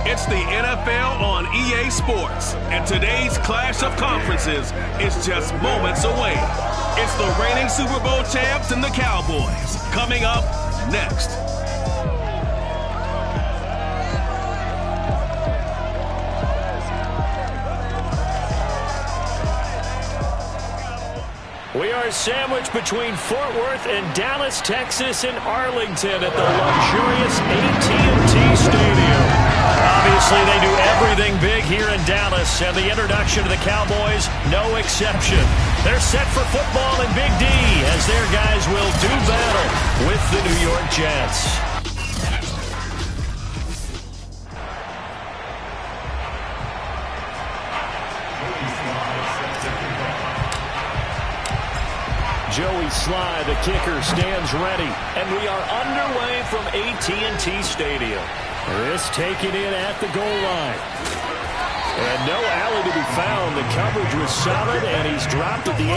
It's the NFL on EA Sports, and today's clash of conferences is just moments away. It's the reigning Super Bowl champs and the Cowboys, coming up next. We are sandwiched between Fort Worth and Dallas, Texas, and Arlington at the luxurious AT&T Stadium. Obviously, they do everything big here in Dallas, and the introduction to the Cowboys, no exception. They're set for football in Big D as their guys will do battle with the New York Jets. Joey Sly, the kicker, stands ready. And we are underway from AT&T Stadium. This taken in at the goal line. And no alley to be found. The coverage was solid, and he's dropped at the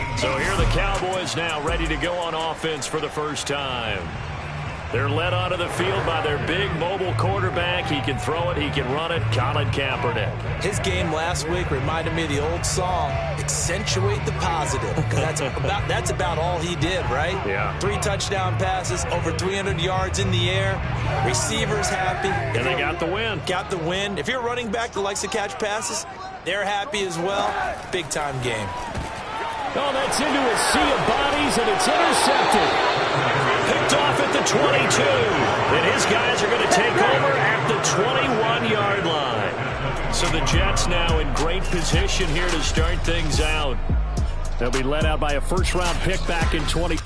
18. So here are the Cowboys now ready to go on offense for the first time. They're led onto the field by their big mobile quarterback. He can throw it, he can run it, Colin Kaepernick. His game last week reminded me of the old song, Accentuate the Positive. That's about all he did, right? Yeah. 3 touchdown passes, over 300 yards in the air. Receivers happy. And they got the win. Got the win. If you're a running back that likes to catch passes, they're happy as well. Big-time game. Oh, that's into a sea of bodies, and it's intercepted. Picked off at the 22. And his guys are going to take over at the 21-yard line. So the Jets now in great position here to start things out. They'll be led out by a first-round pick back in 20.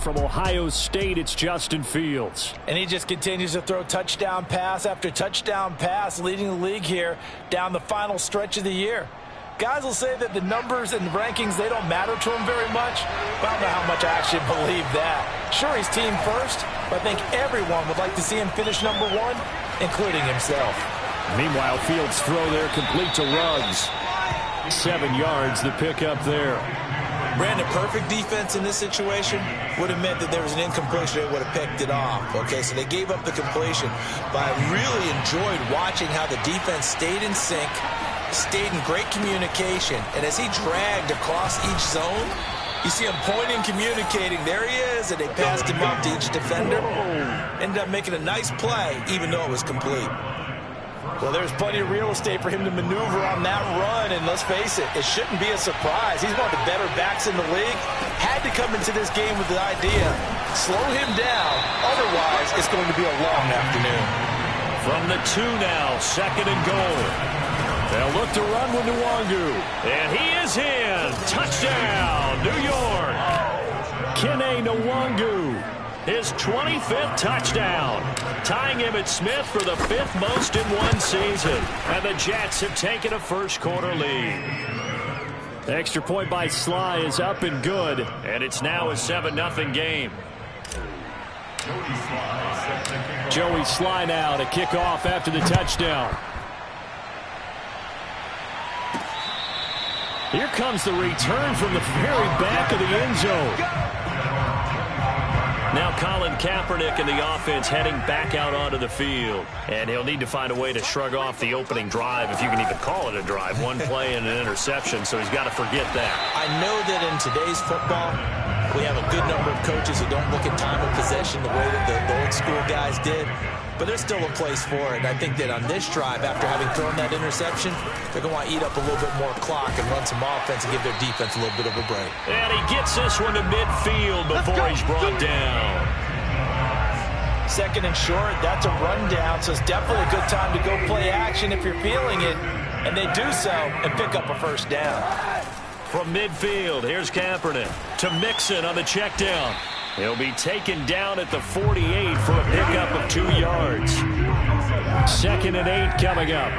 From Ohio State, it's Justin Fields. And he just continues to throw touchdown pass after touchdown pass, leading the league here down the final stretch of the year. Guys will say that the numbers and the rankings, they don't matter to him very much, but I don't know how much I actually believe that. Sure, he's team first, but I think everyone would like to see him finish number 1, including himself. Meanwhile, Fields' throw there complete to Ruggs. 7 yards, the pickup there. Brandon, perfect defense in this situation would have meant that there was an incompletion that would have picked it off. Okay, so they gave up the completion, but I really enjoyed watching how the defense stayed in sync, stayed in great communication, and as he dragged across each zone, you see him pointing, communicating. There he is, and they passed him up to each defender. Ended up making a nice play, even though it was complete. Well, there's plenty of real estate for him to maneuver on that run, and let's face it, it shouldn't be a surprise. He's one of the better backs in the league. Had to come into this game with the idea, slow him down, otherwise it's going to be a long afternoon. From the 2 now, 2nd and goal. They'll look to run with Nwangu, and he is in. Touchdown, New York. Kene Nwangu. His 25th touchdown, tying Emmitt Smith for the 5th most in one season. And the Jets have taken a first-quarter lead. The extra point by Sly is up and good, and it's now a 7-0 game. Joey Sly now to kick off after the touchdown. Here comes the return from the very back of the end zone. Now Colin Kaepernick in the offense heading back out onto the field. And he'll need to find a way to shrug off the opening drive, if you can even call it a drive. 1 play and an interception, so he's got to forget that. I know that in today's football, we have a good number of coaches who don't look at time of possession the way that the old school guys did. But there's still a place for it. And I think that on this drive, after having thrown that interception, they're going to want to eat up a little bit more clock and run some offense and give their defense a little bit of a break. And he gets this one to midfield before he's brought down. 2nd and short, that's a rundown, so it's definitely a good time to go play action if you're feeling it. And they do so and pick up a first down. From midfield, here's Kaepernick to Mixon on the check down. He'll be taken down at the 48 for a pickup of 2 yards. 2nd and 8 coming up.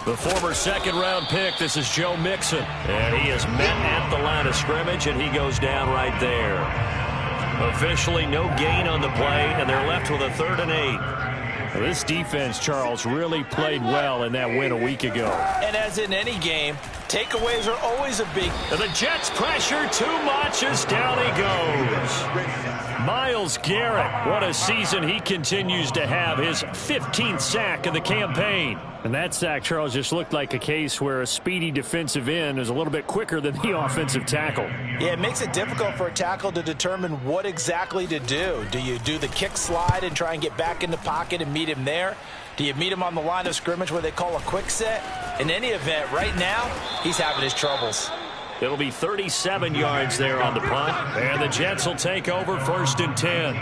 The former 2nd-round pick, this is Joe Mixon. And he is met at the line of scrimmage, and he goes down right there. Officially no gain on the play, and they're left with a 3rd and 8. Well, this defense, Charles, really played well in that win a week ago. And as in any game, takeaways are always a big... The Jets pressure too much as down he goes. Myles Garrett, what a season he continues to have, his 15th sack of the campaign. And that sack, Charles, just looked like a case where a speedy defensive end is a little bit quicker than the offensive tackle. Yeah, it makes it difficult for a tackle to determine what exactly to do. Do you do the kick slide and try and get back in the pocket and meet him there? Do you meet him on the line of scrimmage where they call a quick set? In any event, right now, he's having his troubles. It'll be 37 yards there on the punt, and the Jets will take over 1st and 10.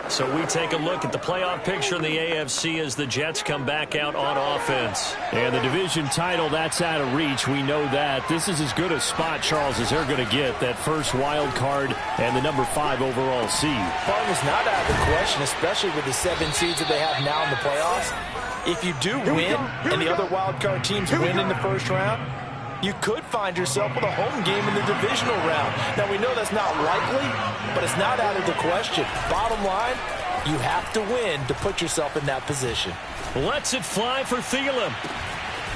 So we take a look at the playoff picture in the AFC as the Jets come back out on offense. And the division title, that's out of reach. We know that. This is as good a spot, Charles, as they're going to get. That first wild card and the number 5 overall seed. Farm is not out of the question, especially with the 7 seeds that they have now in the playoffs. If you do win and the other wild card teams win in the first round, you could find yourself with a home game in the divisional round. Now, we know that's not likely, but it's not out of the question. Bottom line, you have to win to put yourself in that position. Lets it fly for Thielen.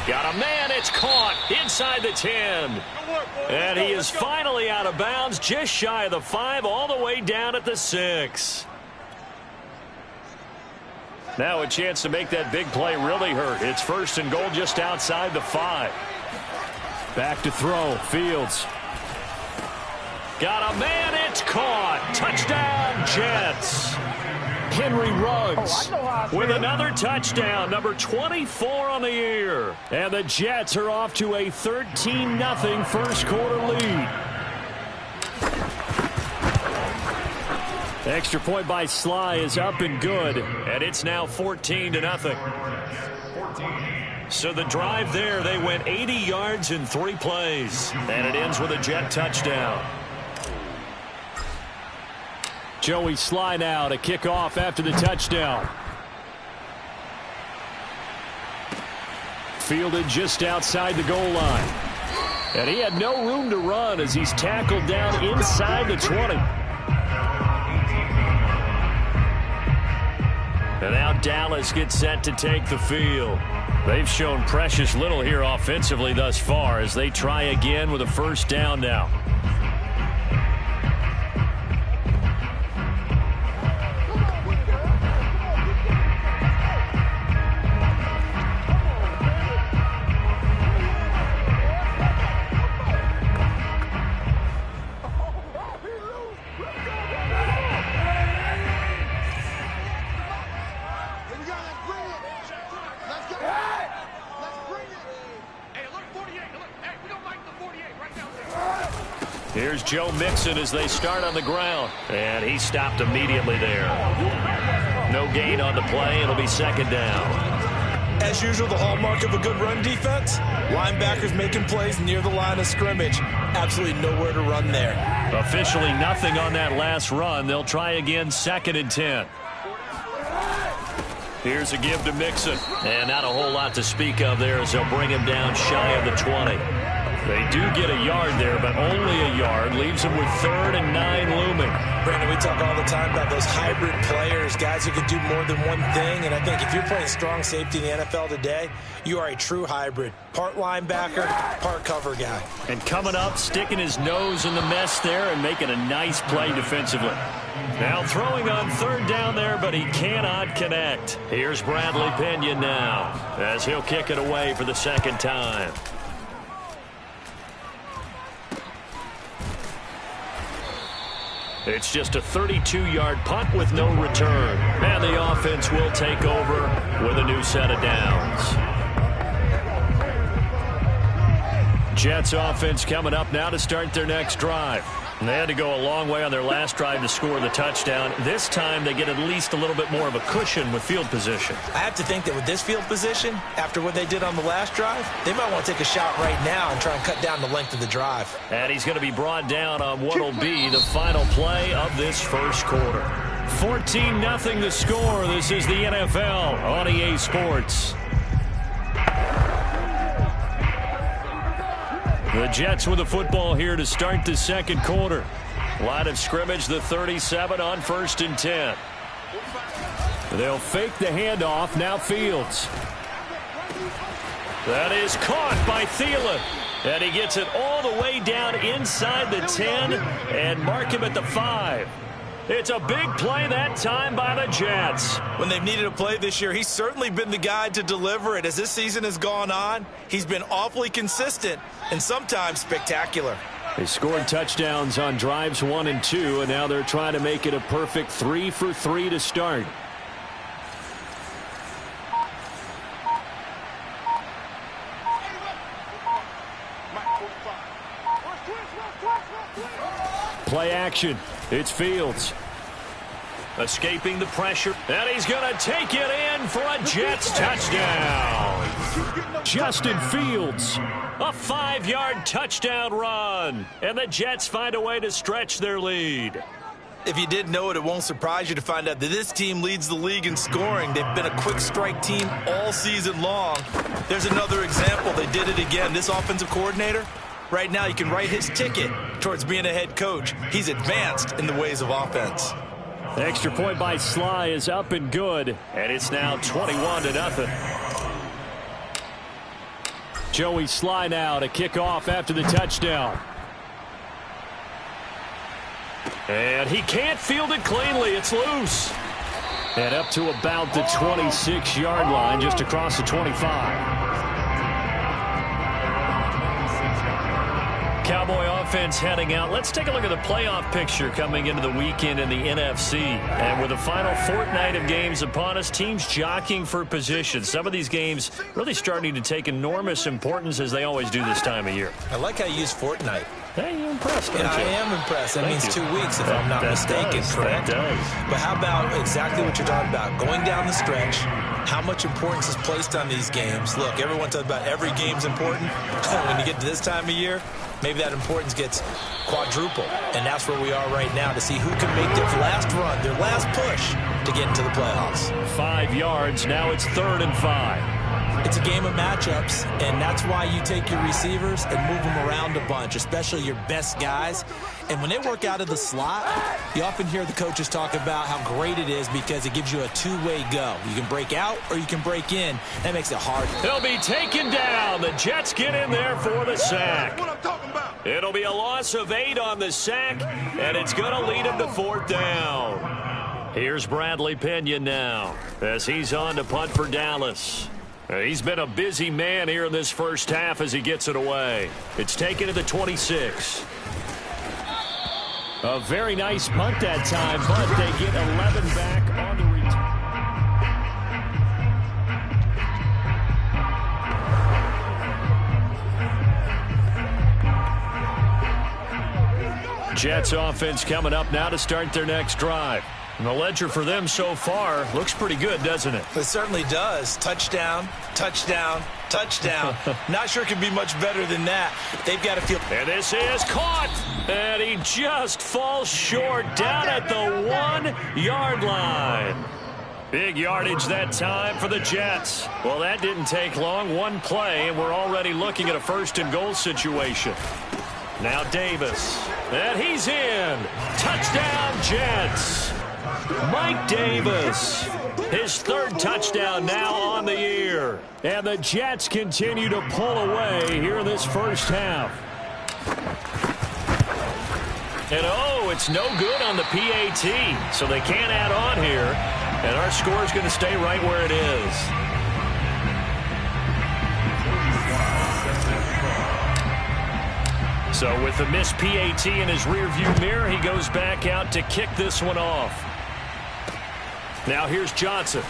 Got a man, it's caught inside the 10. And he is finally out of bounds, just shy of the 5, all the way down at the 6. Now a chance to make that big play really hurt. It's 1st and goal just outside the 5. Back to throw. Fields. Got a man. It's caught. Touchdown, Jets. Henry Ruggs with another touchdown. Number 24 on the year. And the Jets are off to a 13-0 first quarter lead. Extra point by Sly is up and good. And it's now 14-0. So the drive there, they went 80 yards in 3 plays. And it ends with a Jet touchdown. Joey Sly now to kick off after the touchdown. Fielded just outside the goal line. And he had no room to run as he's tackled down inside the 20. And now Dallas gets set to take the field. They've shown precious little here offensively thus far as they try again with a 1st down now. Here's Joe Mixon as they start on the ground. And he stopped immediately there. No gain on the play. It'll be 2nd down. As usual, the hallmark of a good run defense, linebackers making plays near the line of scrimmage. Absolutely nowhere to run there. Officially nothing on that last run. They'll try again 2nd and 10. Here's a give to Mixon. And not a whole lot to speak of there as they'll bring him down shy of the 20. They do get a yard there, but only a yard. Leaves them with 3rd and 9 looming. Brandon, we talk all the time about those hybrid players, guys who can do more than one thing. And I think if you're playing strong safety in the NFL today, you are a true hybrid. Part linebacker, part cover guy. And coming up, sticking his nose in the mess there and making a nice play defensively. Now throwing on 3rd down there, but he cannot connect. Here's Bradley Pinion now as he'll kick it away for the 2nd time. It's just a 32-yard punt with no return. And the offense will take over with a new set of downs. Jets offense coming up now to start their next drive. And they had to go a long way on their last drive to score the touchdown. This time they get at least a little bit more of a cushion with field position. I have to think that with this field position, after what they did on the last drive, they might want to take a shot right now and try and cut down the length of the drive. And he's going to be brought down on what will be the final play of this first quarter. 14-0 the score. This is the NFL on EA Sports. The Jets with the football here to start the second quarter. Line of scrimmage, the 37 on 1st and 10. They'll fake the handoff. Now Fields. That is caught by Thielen. And he gets it all the way down inside the 10 and mark him at the 5. It's a big play that time by the Jets. When they've needed a play this year, he's certainly been the guy to deliver it. As this season has gone on, he's been awfully consistent and sometimes spectacular. They scored touchdowns on drives 1 and 2, and now they're trying to make it a perfect 3 for 3 to start. Play action. It's Fields. Escaping the pressure. And he's going to take it in for a Jets touchdown. Justin Fields. A 5-yard touchdown run. And the Jets find a way to stretch their lead. If you didn't know it, it won't surprise you to find out that this team leads the league in scoring. They've been a quick strike team all season long. There's another example. They did it again. This offensive coordinator, right now, you can write his ticket towards being a head coach. He's advanced in the ways of offense. The extra point by Sly is up and good, and it's now 21-0. Joey Sly now to kick off after the touchdown. And he can't field it cleanly. It's loose. And up to about the 26-yard line, just across the 25. Cowboy offense heading out. Let's take a look at the playoff picture coming into the weekend in the NFC. And with the final fortnight of games upon us, teams jockeying for position. Some of these games really starting to take enormous importance as they always do this time of year. I like how you use fortnight. Hey, you're impressed, aren't you? I am impressed. That means 2 weeks, if I'm not mistaken, correct? That does. But how about exactly what you're talking about? Going down the stretch, how much importance is placed on these games? Look, everyone talks about every game's important. When you get to this time of year, maybe that importance gets quadruple. And that's where we are right now to see who can make their last run, their last push to get into the playoffs. 5 yards. Now it's 3rd and 5. It's a game of matchups, and that's why you take your receivers and move them around a bunch, especially your best guys. And when they work out of the slot, you often hear the coaches talk about how great it is because it gives you a two-way go. You can break out or you can break in. That makes it hard. He'll be taken down. The Jets get in there for the sack. It'll be a loss of 8 on the sack, and it's going to lead him to 4th down. Here's Bradley Pinion now as he's on to punt for Dallas. He's been a busy man here in this first half as he gets it away. It's taken to the 26. A very nice punt that time, but they get 11 back on the return. Jets offense coming up now to start their next drive. And the ledger for them so far looks pretty good, doesn't it? It certainly does. Touchdown, touchdown, touchdown. Not sure it can be much better than that. They've got to feel. And this is caught. And he just falls short down at the 1-yard line. Big yardage that time for the Jets. Well, that didn't take long. One play, and we're already looking at a 1st and goal situation. Now Davis. And he's in. Touchdown, Jets. Mike Davis, his 3rd touchdown now on the year. And the Jets continue to pull away here in this first half. And it's no good on the PAT, so they can't add on here. And our score is going to stay right where it is. So with the missed PAT in his rearview mirror, he goes back out to kick this one off. Now here's Johnson.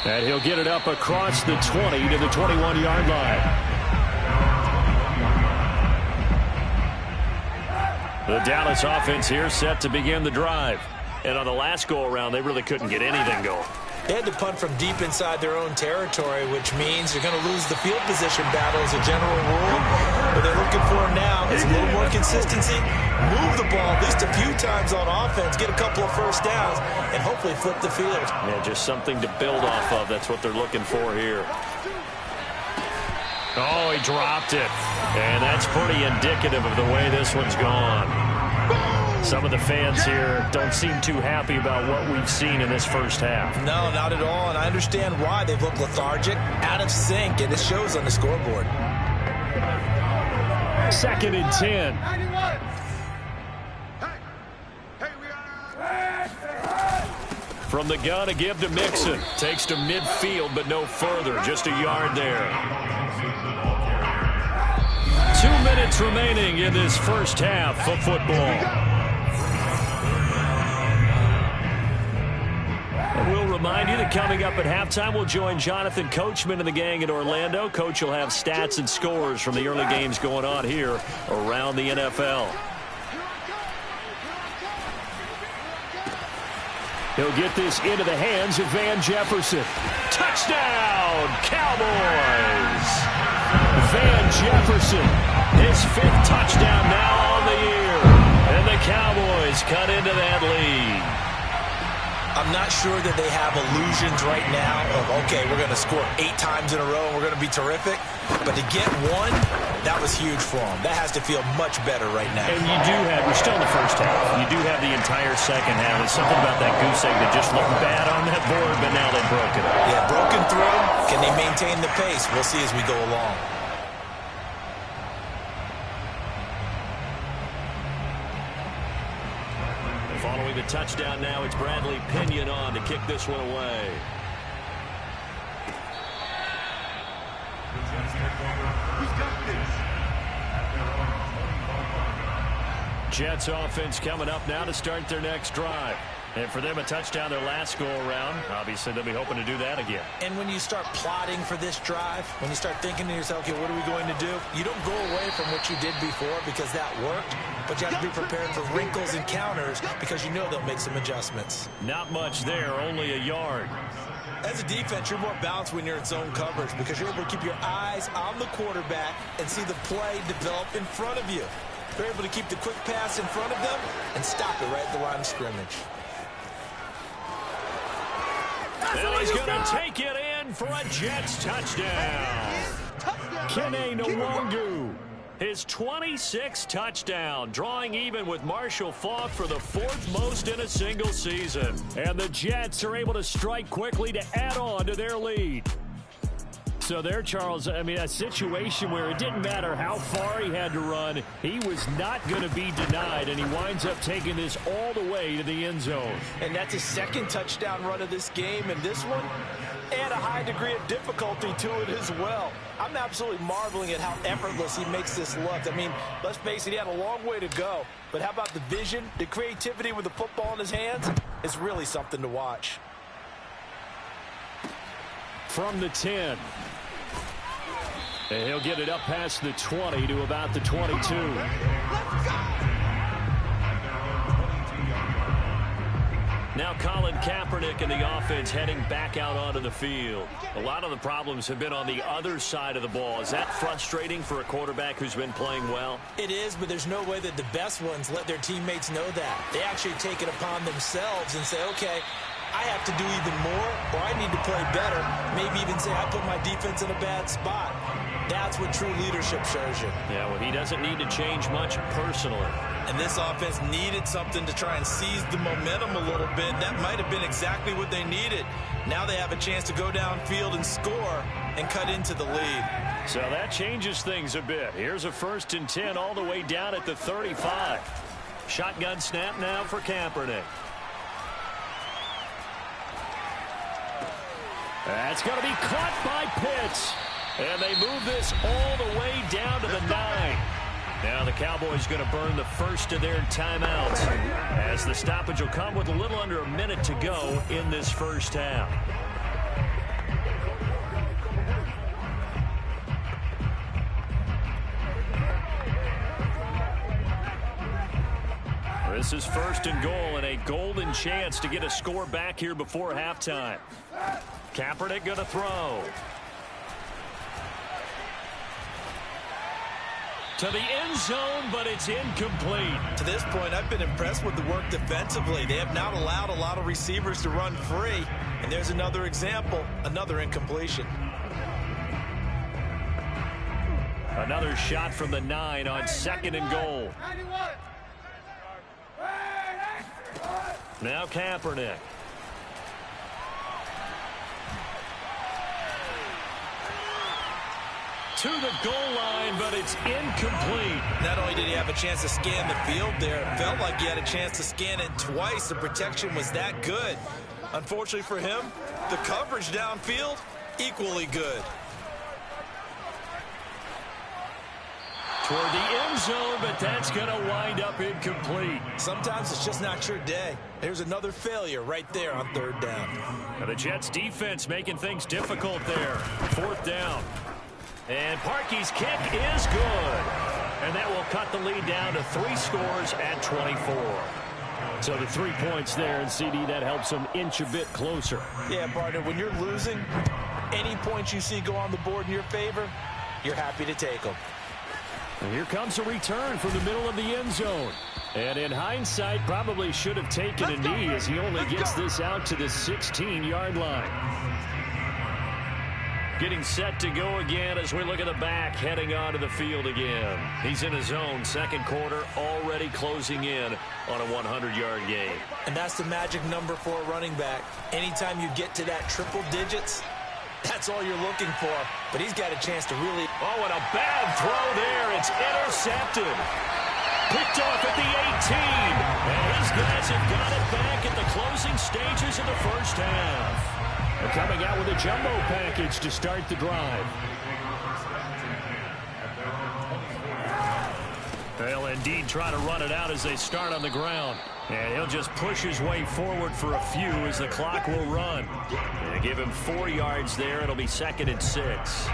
And he'll get it up across the 20 to the 21-yard line. The Dallas offense here set to begin the drive. And on the last go-around, they really couldn't get anything going. They had to punt from deep inside their own territory, which means you're going to lose the field position battle as a general rule. What they're looking for now is a little more consistency, move the ball at least a few times on offense, get a couple of first downs, and hopefully flip the field. Yeah, just something to build off of. That's what they're looking for here. Oh, he dropped it. And that's pretty indicative of the way this one's gone. Some of the fans here don't seem too happy about what we've seen in this first half. No, not at all, and I understand why. They've looked lethargic, out of sync, and it shows on the scoreboard. 2nd and 10. From the gun, a give to Mixon. Takes to midfield, but no further. Just a yard there. 2 minutes remaining in this first half of football. And we'll remind you that coming up at halftime, we'll join Jonathan Coachman and the gang in Orlando. Coach will have stats and scores from the early games going on here around the NFL. He'll get this into the hands of Van Jefferson. Touchdown, Cowboys! Van Jefferson, his 5th touchdown now on the year. And the Cowboys cut into that lead. I'm not sure that they have illusions right now of, okay, we're going to score 8 times in a row and we're going to be terrific. But to get one, that was huge for them. That has to feel much better right now. And you do have, we're still in the first half. You do have the entire second half. There's something about that goose egg that just looked bad on that board, but now they've broken it. Yeah, broken through. Can they maintain the pace? We'll see as we go along. Following the touchdown now, it's Bradley Pinion on to kick this one away. Jets offense coming up now to start their next drive. And for them, a touchdown their last go-around. Obviously, they'll be hoping to do that again. And when you start plotting for this drive, when you start thinking to yourself, okay, what are we going to do? You don't go away from what you did before because that worked, but you have to be prepared for wrinkles and counters because you know they'll make some adjustments. Not much there, only a yard. As a defense, you're more balanced when you're in zone coverage because you're able to keep your eyes on the quarterback and see the play develop in front of you. You're able to keep the quick pass in front of them and stop it right at the line of scrimmage. And he's going to take it in for a Jets touchdown. Kene Nwangwu, his 26th touchdown, drawing even with Marshall Faulk for the 4th most in a single season. And the Jets are able to strike quickly to add on to their lead. So there, Charles, I mean, a situation where it didn't matter how far he had to run, he was not going to be denied, and he winds up taking this all the way to the end zone. And that's his 2nd touchdown run of this game, and this one, and a high degree of difficulty to it as well. I'm absolutely marveling at how effortless he makes this look. I mean, let's face it, he had a long way to go, but how about the vision, the creativity with the football in his hands? It's really something to watch. From the 10. And he'll get it up past the 20 to about the 22. Now Colin Kaepernick and the offense heading back out onto the field. A lot of the problems have been on the other side of the ball. Is that frustrating for a quarterback who's been playing well? It is, but there's no way that the best ones let their teammates know that. They actually take it upon themselves and say, okay, I have to do even more, or I need to play better. Maybe even say I put my defense in a bad spot. That's what true leadership shows you. Yeah, well, he doesn't need to change much personally. And this offense needed something to try and seize the momentum a little bit. That might have been exactly what they needed. Now they have a chance to go downfield and score and cut into the lead. So that changes things a bit. Here's a 1st and 10 all the way down at the 35. Shotgun snap now for Kaepernick. That's going to be caught by Pitts. And they move this all the way down to the 9. Now the Cowboys going to burn the first of their timeouts as the stoppage will come with a little under a minute to go in this first half. This is 1st and goal and a golden chance to get a score back here before halftime. Kaepernick going to throw. To the end zone, but it's incomplete. To this point, I've been impressed with the work defensively. They have not allowed a lot of receivers to run free. And there's another example, another incompletion. Another shot from the 9 on 2nd and goal. Now Kaepernick. To the goal line, but it's incomplete. Not only did he have a chance to scan the field there, it felt like he had a chance to scan it twice. The protection was that good. Unfortunately for him, the coverage downfield, equally good. Toward the end zone, but that's going to wind up incomplete. Sometimes it's just not your day. There's another failure right there on third down. Now the Jets defense making things difficult there. Fourth down. And Parkey's kick is good. And that will cut the lead down to 3 scores at 24. So the 3 points there, and CD, that helps them inch a bit closer. Yeah, partner, when you're losing, any points you see go on the board in your favor, you're happy to take them. And here comes a return from the middle of the end zone. And in hindsight, probably should have taken a knee as he only gets this out to the 16-yard line. Getting set to go again as we look at the back, heading onto the field again. He's in his own second quarter, already closing in on a 100-yard game. And that's the magic number for a running back. Anytime you get to that triple digits, that's all you're looking for. But he's got a chance to really... Oh, and a bad throw there. It's intercepted. Picked off at the 18. And his guys have got it back at the closing stages of the first half. They're coming out with a jumbo package to start the drive. They'll indeed try to run it out as they start on the ground. And he'll just push his way forward for a few as the clock will run. And give him 4 yards there. It'll be 2nd and 6.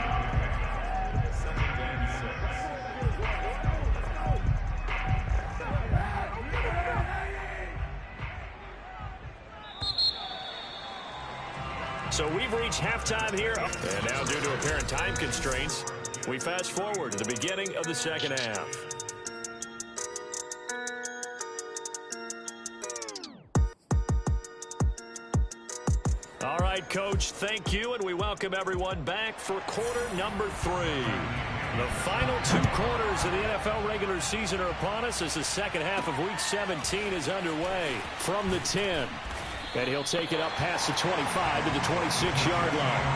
So we've reached halftime here. And now due to apparent time constraints, we fast forward to the beginning of the second half. All right, Coach, thank you, and we welcome everyone back for quarter number 3. The final 2 quarters of the NFL regular season are upon us as the second half of Week 17 is underway from the 10. And he'll take it up past the 25 to the 26-yard line.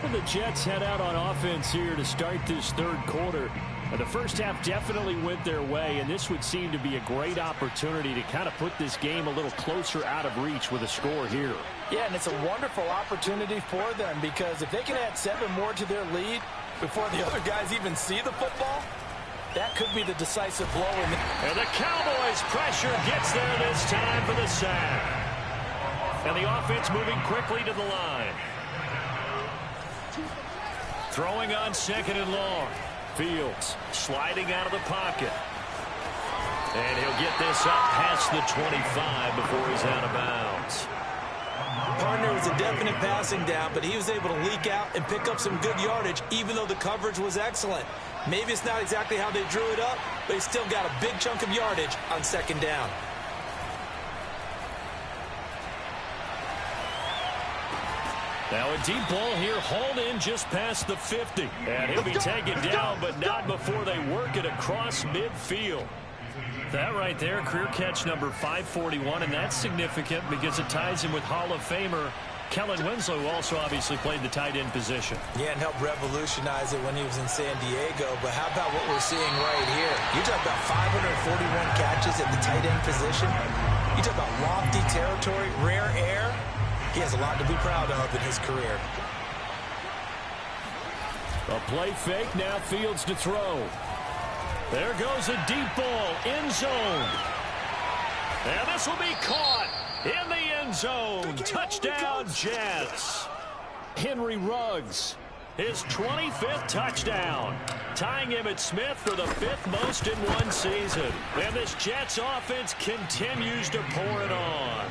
And the Jets head out on offense here to start this third quarter. The first half definitely went their way, and this would seem to be a great opportunity to kind of put this game a little closer out of reach with a score here. Yeah, and it's a wonderful opportunity for them because if they can add 7 more to their lead before the other guys even see the football, that could be the decisive blow. And the Cowboys' pressure gets there this time for the sack. And the offense moving quickly to the line. Throwing on 2nd and long. Fields sliding out of the pocket. And he'll get this up past the 25 before he's out of bounds. Partner was a definite passing down, but he was able to leak out and pick up some good yardage, even though the coverage was excellent. Maybe it's not exactly how they drew it up, but he still got a big chunk of yardage on 2nd down. Now a deep ball here, hauled in just past the 50. And he'll be taken down, but not before they work it across midfield. That right there, career catch number 541, and that's significant because it ties him with Hall of Famer Kellen Winslow, who also obviously played the tight end position. Yeah, and helped revolutionize it when he was in San Diego. But how about what we're seeing right here? You talk about 541 catches at the tight end position. You talk about lofty territory, rare air. He has a lot to be proud of in his career. A play fake, now Fields to throw. There goes a deep ball, end zone. And this will be caught in the end zone. Touchdown, Jets. Henry Ruggs, his 25th touchdown, tying Emmitt Smith for the 5th most in one season. And this Jets offense continues to pour it on.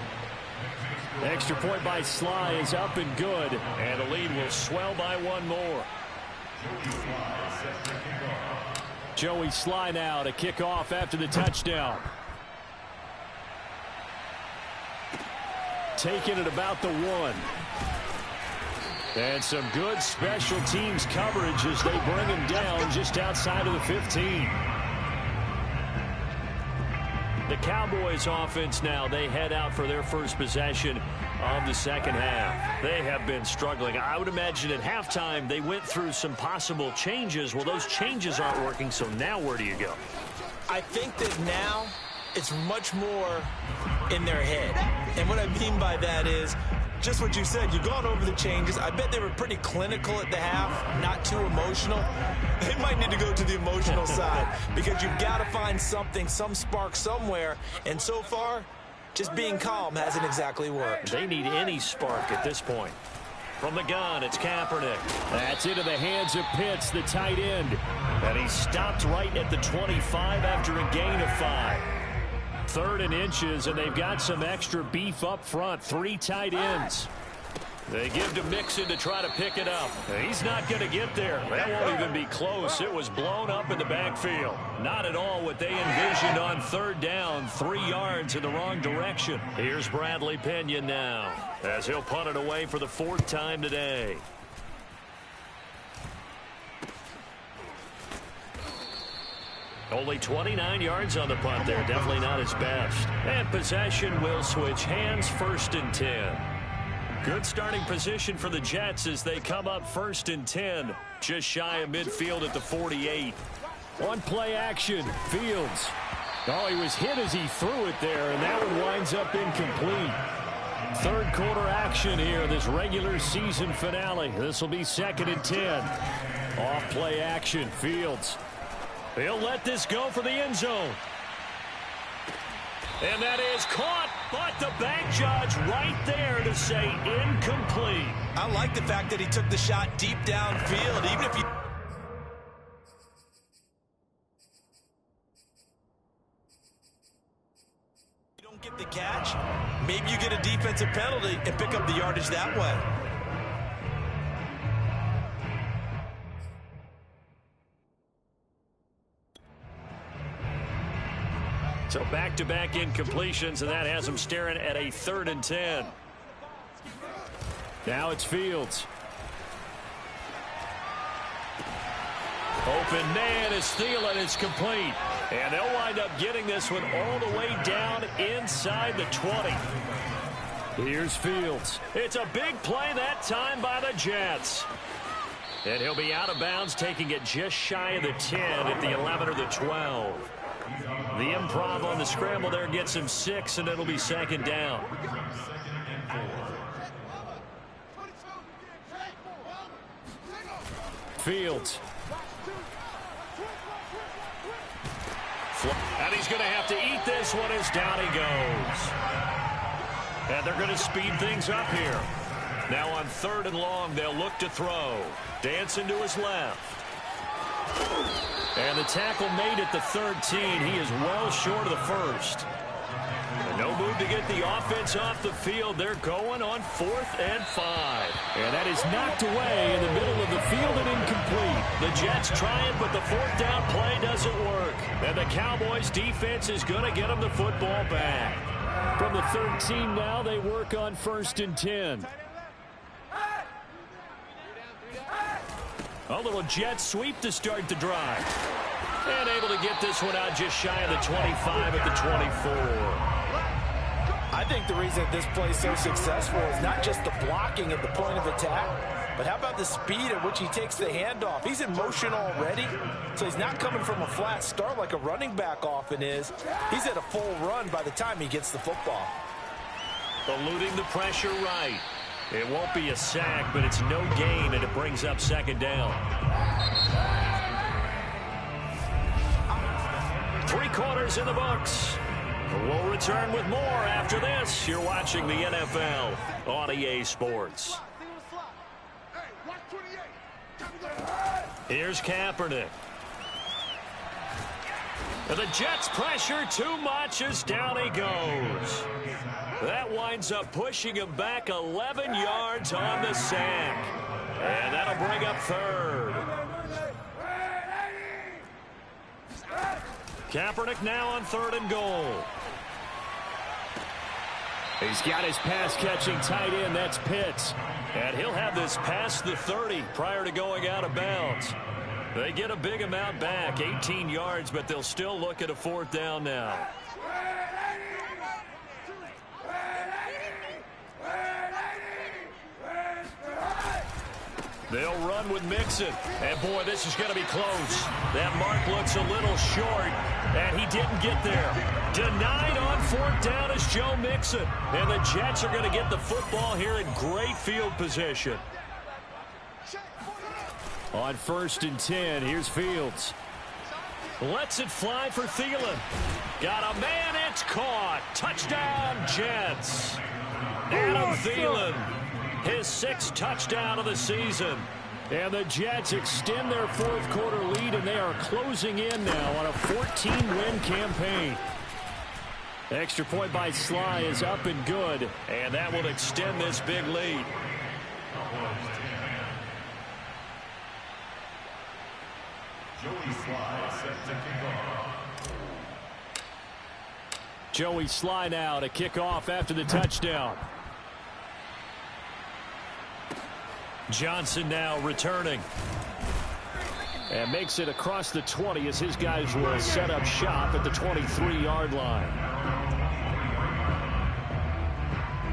Extra point by Sly is up and good, and the lead will swell by 1 more. Joey Sly now to kick off after the touchdown. Taking it about the 1. And some good special teams coverage as they bring him down just outside of the 15. The Cowboys offense now, they head out for their first possession of the second half. They have been struggling. I would imagine at halftime they went through some possible changes. Well, those changes aren't working, so now where do you go? I think that now it's much more in their head. And what I mean by that is just what you said. You've gone over the changes. I bet they were pretty clinical at the half, not too emotional. They might need to go to the emotional side because you've got to find something, some spark somewhere. And so far, just being calm hasn't exactly worked. They need any spark at this point. From the gun, it's Kaepernick. That's into the hands of Pitts, the tight end. And he stopped right at the 25 after a gain of 5. 3rd and inches, and they've got some extra beef up front. 3 tight ends. They give to Mixon to try to pick it up. He's not going to get there. That won't even be close. It was blown up in the backfield. Not at all what they envisioned on 3rd down. 3 yards in the wrong direction. Here's Bradley Pinion now as he'll punt it away for the 4th time today. Only 29 yards on the punt there. Definitely not his best. And possession will switch hands. 1st and 10. Good starting position for the Jets as they come up 1st and 10. Just shy of midfield at the 48. On play action. Fields. Oh, he was hit as he threw it there, and that one winds up incomplete. 3rd quarter action here, this regular season finale. This will be 2nd and 10. Off play action. Fields. He'll let this go for the end zone. And that is caught, but the bank judge right there to say incomplete. I like the fact that he took the shot deep downfield, even if you don't get the catch, maybe you get a defensive penalty and pick up the yardage that way. So back-to-back incompletions, and that has him staring at a 3rd and 10. Now it's Fields. Open man is Thielen. It's complete. And they'll wind up getting this one all the way down inside the 20. Here's Fields. It's a big play that time by the Jets. And he'll be out of bounds, taking it just shy of the 10 at the 11 or the 12. The improv on the scramble there gets him 6, and it'll be 2nd down. Fields. And he's going to have to eat this one as down he goes. And they're going to speed things up here. Now on 3rd and long, they'll look to throw. Dancing to his left. And the tackle made at the 13. He is well short of the 1st. And no move to get the offense off the field. They're going on 4th and 5. And that is knocked away in the middle of the field and incomplete. The Jets try it, but the 4th down play doesn't work. And the Cowboys defense is going to get them the football back. From the 13 now, they work on 1st and 10. A little jet sweep to start the drive. And able to get this one out just shy of the 25 at the 24. I think the reason this play is so successful is not just the blocking at the point of attack, but how about the speed at which he takes the handoff? He's in motion already, so he's not coming from a flat start like a running back often is. He's at a full run by the time he gets the football. Eluding the pressure right. It won't be a sack, but it's no gain, and it brings up 2nd down. 3 quarters in the books. We'll return with more after this. You're watching the NFL on EA Sports. Here's Kaepernick. And the Jets pressure too much as down he goes. That winds up pushing him back 11 yards on the sack. And that'll bring up 3rd. Kaepernick now on 3rd and goal. He's got his pass-catching tight end. That's Pitts. And he'll have this past the 30 prior to going out of bounds. They get a big amount back, 18 yards, but they'll still look at a 4th down now. They'll run with Mixon. And, boy, this is going to be close. That mark looks a little short, and he didn't get there. Denied on fourth down is Joe Mixon. And the Jets are going to get the football here in great field position. On 1st and 10, here's Fields. Lets it fly for Thielen. Got a man, it's caught. Touchdown, Jets. Adam Thielen, his 6th touchdown of the season. And the Jets extend their 4th quarter lead, and they are closing in now on a 14-win campaign. Extra point by Sly is up and good, and that will extend this big lead. Joey Sly set to kick off. Joey Sly now to kick off after the touchdown. Johnson now returning. And makes it across the 20 as his guys will set up shop at the 23-yard line.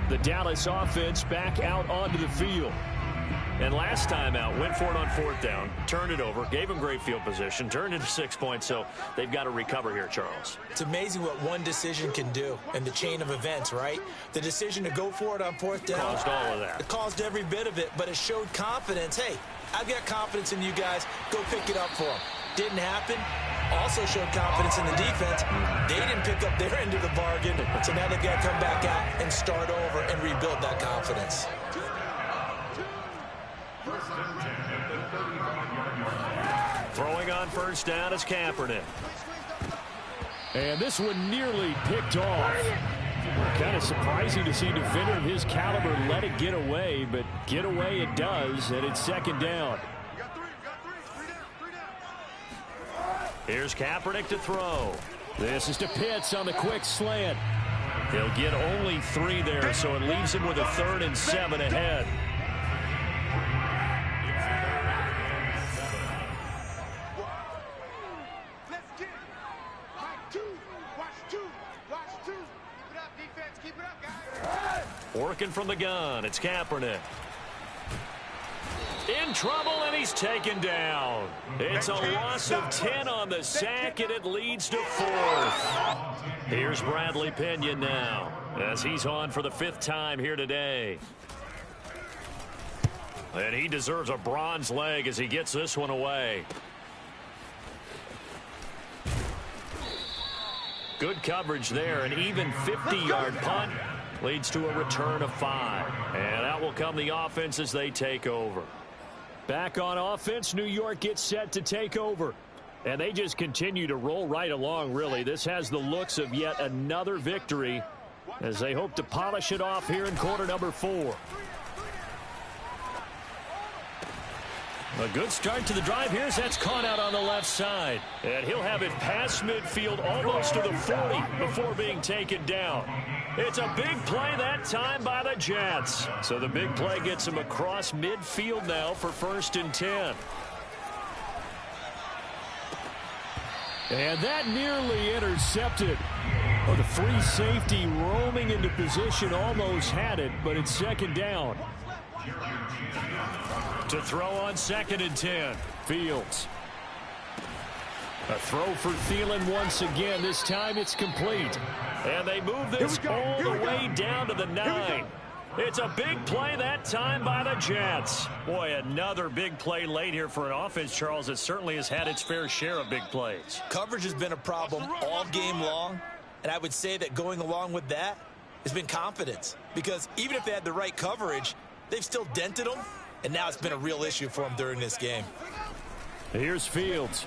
The Dallas offense back out onto the field. And last time out, went for it on 4th down, turned it over, gave him great field position, turned into 6 points, so they've got to recover here, Charles. It's amazing what one decision can do in the chain of events, right? The decision to go for it on 4th down. Caused all of that. It caused every bit of it, but it showed confidence. Hey, I've got confidence in you guys. Go pick it up for them. Didn't happen. Also showed confidence in the defense. They didn't pick up their end of the bargain, so now they've got to come back out and start over and rebuild that confidence. Throwing on 1st down is Kaepernick. And this one nearly picked off. Kind of surprising to see a defender of his caliber let it get away, but get away it does, and it's 2nd down. Here's Kaepernick to throw. This is to Pitts on the quick slant. He'll get only 3 there, so it leaves him with a 3rd and 7 ahead. Working from the gun, it's Kaepernick. In trouble, and he's taken down. It's a loss of 10 on the sack, and it leads to 4th. Here's Bradley Pinion now, as he's on for the 5th time here today. And he deserves a bronze leg as he gets this one away. Good coverage there, an even 50-yard punt. Leads to a return of 5. And out will come the offense as they take over. Back on offense, New York gets set to take over. And they just continue to roll right along, really. This has the looks of yet another victory as they hope to polish it off here in quarter number 4. A good start to the drive here as that's caught out on the left side. And he'll have it past midfield almost to the 40 before being taken down. It's a big play that time by the Jets. So the big play gets him across midfield now for 1st and 10. And that nearly intercepted. Oh, the free safety roaming into position almost had it, but it's 2nd down. To throw on 2nd and 10. Fields. A throw for Thielen once again. This time it's complete. And they move this all the way down to the 9. It's a big play that time by the Jets. Boy, another big play late here for an offense, Charles, that certainly has had its fair share of big plays. Coverage has been a problem all game long, and I would say that going along with that has been confidence. Because even if they had the right coverage, they've still dented them, and now it's been a real issue for them during this game. Here's Fields.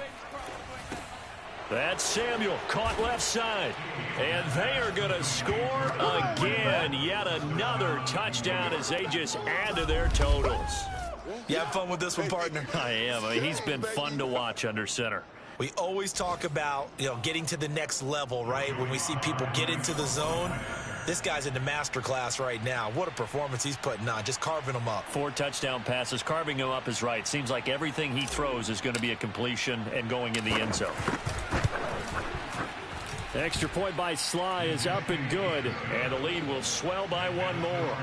That's Samuel, caught left side. And they are going to score again. Yet another touchdown as they just add to their totals. You have fun with this one, partner? I am. I mean, he's been fun to watch under center. We always talk about, getting to the next level, right? When we see people get into the zone. This guy's in the master class right now. What a performance he's putting on, just carving them up. 4 touchdown passes. Carving him up is right. Seems like everything he throws is going to be a completion and going in the end zone. Extra point by Sly is up and good, and the lead will swell by 1 more.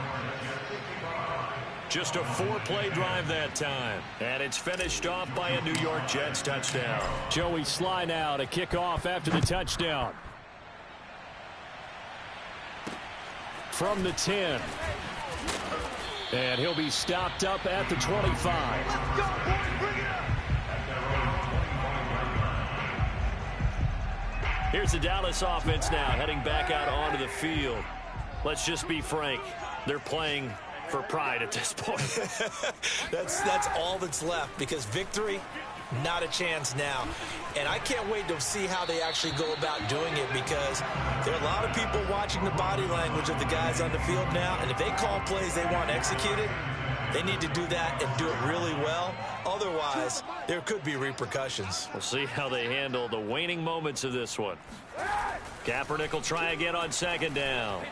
Just a 4-play drive that time. And it's finished off by a New York Jets touchdown. Joey Sly now to kick off after the touchdown. From the 10. And he'll be stopped up at the 25. Let's go, boys. Bring it up. Here's the Dallas offense now heading back out onto the field. Let's just be frank. They're playing for pride at this point. That's all that's left, because victory, not a chance now. And I can't wait to see how they actually go about doing it, because there are a lot of people watching the body language of the guys on the field now, and if they call plays they want executed, they need to do that and do it really well. Otherwise, there could be repercussions. We'll see how they handle the waning moments of this one. Kaepernick will try again on second down.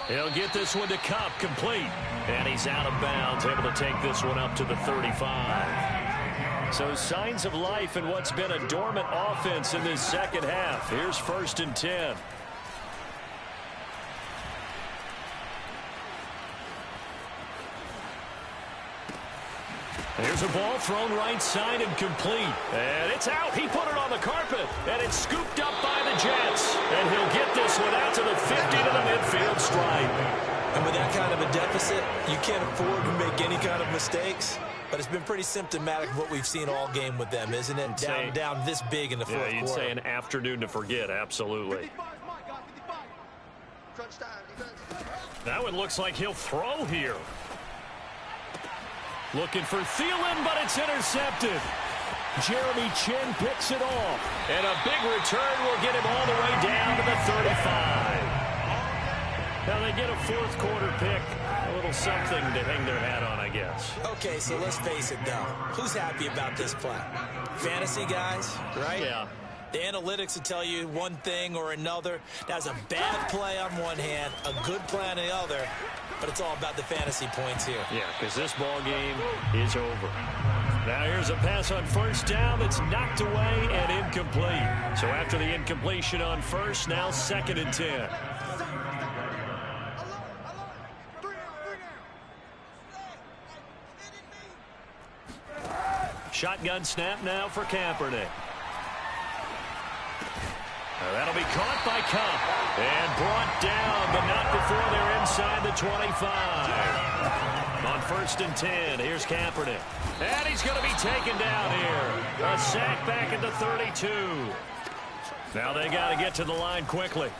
He'll get this one to Kupp, complete. And he's out of bounds, able to take this one up to the 35. So signs of life in what's been a dormant offense in this second half. Here's 1st and 10. Here's a ball thrown right side and complete. And it's out. He put it on the carpet. And it's scooped up by the Jets. And he'll get this one out to the 50 to the midfield stripe. And with that kind of a deficit, you can't afford to make any kind of mistakes. But it's been pretty symptomatic of what we've seen all game with them, isn't it? Down this big in the fourth quarter. Yeah, you'd say an afternoon to forget, absolutely. That one looks like he'll throw here. Looking for Thielen, but it's intercepted. Jeremy Chinn picks it off. And a big return will get him all the way down to the 35. Now they get a fourth quarter pick. A little something to hang their hat on, I guess. Okay, so let's face it, though. Who's happy about this play? Fantasy guys, right? Yeah. The analytics will tell you one thing or another. That's a bad play on one hand, a good play on the other. But it's all about the fantasy points here. Yeah, because this ball game is over. Now here's a pass on first down that's knocked away and incomplete. So after the incompletion on first, now 2nd and 10. Shotgun snap now for Kaepernick. That'll be caught by Kupp and brought down, but not before they're inside the 25. On 1st and 10, here's Kaepernick. And he's going to be taken down here. A sack back at the 32. Now they got to get to the line quickly.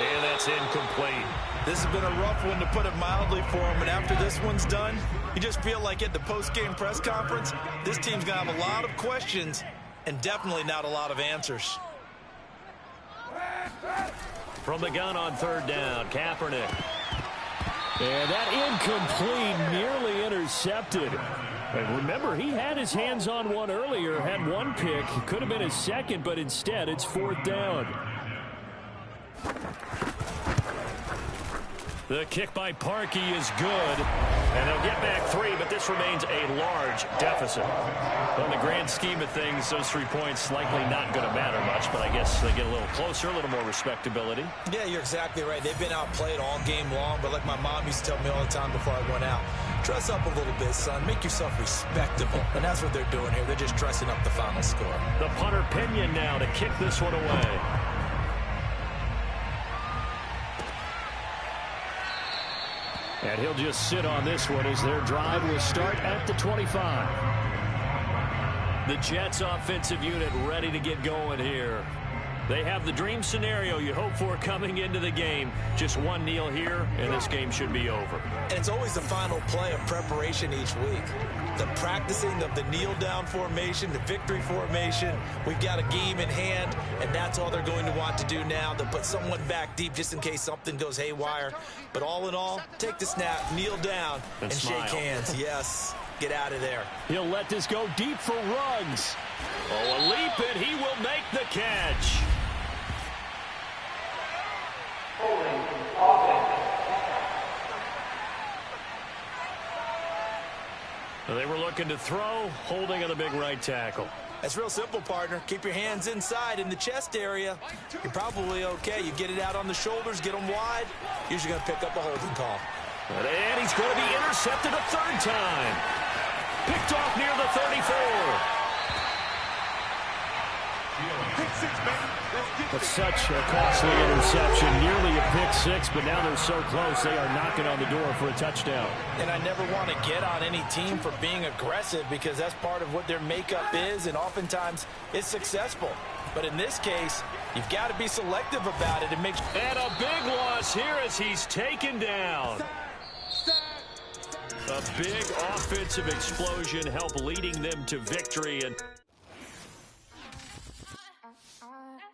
And that's incomplete. This has been a rough one, to put it mildly, for him. And after this one's done, you just feel like at the post-game press conference, this team's going to have a lot of questions and definitely not a lot of answers. From the gun on 3rd down, Kaepernick. And that incomplete, nearly intercepted. And remember, he had his hands on one earlier, had one pick. Could have been his second, but instead it's 4th down. The kick by Parkey is good. And they'll get back 3, but this remains a large deficit. In the grand scheme of things, those 3 points likely not going to matter much, but I guess they get a little closer, a little more respectability. Yeah, you're exactly right. They've been outplayed all game long, but like my mom used to tell me all the time before I went out, dress up a little bit, son. Make yourself respectable. And that's what they're doing here. They're just dressing up the final score. The punter Pinion now to kick this one away. And he'll just sit on this one as their drive will start at the 25. The Jets offensive unit ready to get going here. They have the dream scenario you hope for coming into the game. Just one kneel here, and this game should be over. And it's always the final play of preparation each week. The practicing of the kneel-down formation, the victory formation. We've got a game in hand, and that's all they're going to want to do now. They'll put someone back deep just in case something goes haywire. But all in all, take the snap, kneel down, and shake hands. Yes, get out of there. He'll let this go deep for Ruggs. Oh, a leap, and he will make the catch. They were looking to throw, holding on the big right tackle. That's real simple, partner. Keep your hands inside in the chest area. You're probably okay. You get it out on the shoulders, get them wide. Usually going to pick up a holding call. And he's going to be intercepted a third time. Picked off near the 34. Pick six, baby. Let's get But such a costly interception. Nearly a pick six, but now they're so close they are knocking on the door for a touchdown. And I never want to get on any team for being aggressive because that's part of what their makeup is, and oftentimes it's successful. But in this case, you've got to be selective about it and make sure. And a big loss here as he's taken down. A big offensive explosion helped leading them to victory. And